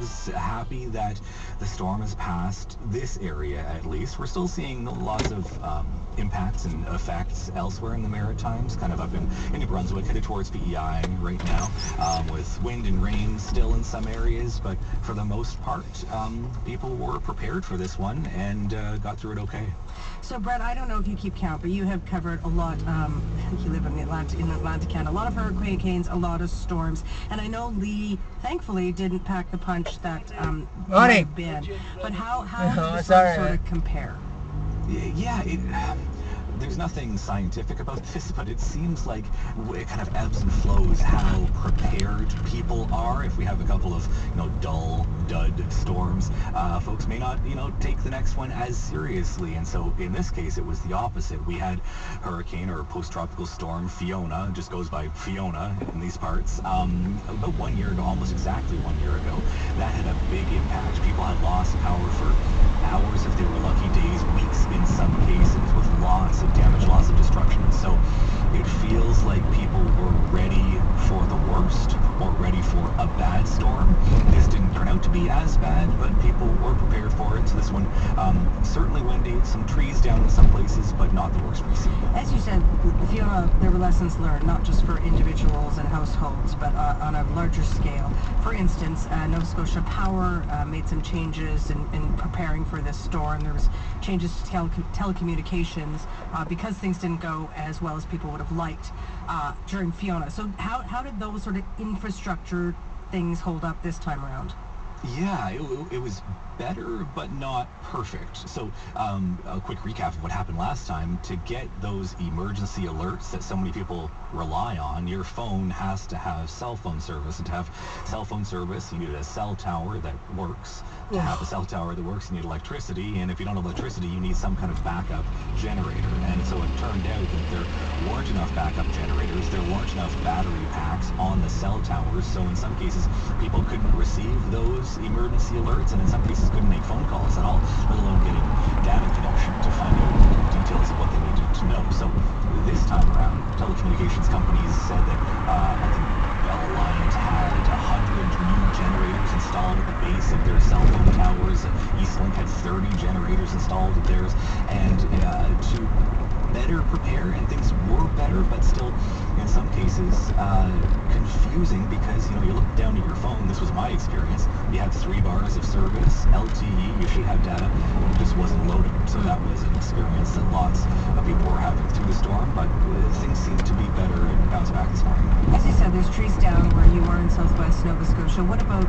themselves, happy that the storm has passed this area at least. We're still seeing lots of impacts and effects elsewhere in the Maritimes, kind of up in New Brunswick, headed towards PEI right now, with wind and rain still in some areas, but for the most part, people were prepared for this one and got through it okay. So, Brett, I don't know if you keep count, but you have covered a lot. You live in Atlantic Canada. A lot of hurricanes, a lot of storms, and I know Lee, thankfully, didn't pack the punch that might have been. But how does the sort of compare? Yeah, there's nothing scientific about this, but it seems like it kind of ebbs and flows how prepared people are. If we have a couple of, dull, dud storms, folks may not, take the next one as seriously. And so in this case, it was the opposite. We had hurricane or post-tropical storm Fiona, just goes by Fiona in these parts, about 1 year ago, almost exactly 1 year ago. That had a big impact. People had lost power for hours if they were lucky, days, weeks in some cases, with lots of damage, lots of destruction. So it feels like people were ready for the worst, or ready for a bad storm. This didn't turn out to be as bad, but people were prepared for it. So this one, certainly windy, some trees down in some places, but not the worst we've seen. As you said, Fiona, there were lessons learned, not just for individuals and households, but on a larger scale. For instance, Nova Scotia Power made some changes in preparing for this storm. There was changes to telecommunications because things didn't go as well as people would have liked during Fiona. So how did those sort of infrastructure things hold up this time around? Yeah, it was better, but not perfect. So a quick recap of what happened last time. To get those emergency alerts that so many people rely on, your phone has to have cell phone service. And to have cell phone service, you need a cell tower that works. To have a cell tower that works, you need electricity. And if you don't have electricity, you need some kind of backup generator. And so it turned out that there weren't enough backup generators. There weren't enough battery packs on the cell towers. So in some cases, people couldn't receive those emergency alerts, and in some cases couldn't make phone calls at all, let alone getting data connection to find out details of what they needed to know. So this time around, telecommunications companies said that I think Bell Alliance had 100 new generators installed at the base of their cell phone towers. Eastlink had 30 generators installed at theirs, and to better prepare, and things were better, but still in some cases confusing, because you look down at your phone. This was my experience. You had 3 bars of service, LTE, you should have data, it just wasn't loading. So that was an experience that lots of people were having through the storm, but things seem to be better and bounce back this morning. As you said, there's trees down where you are in southwest Nova Scotia. What about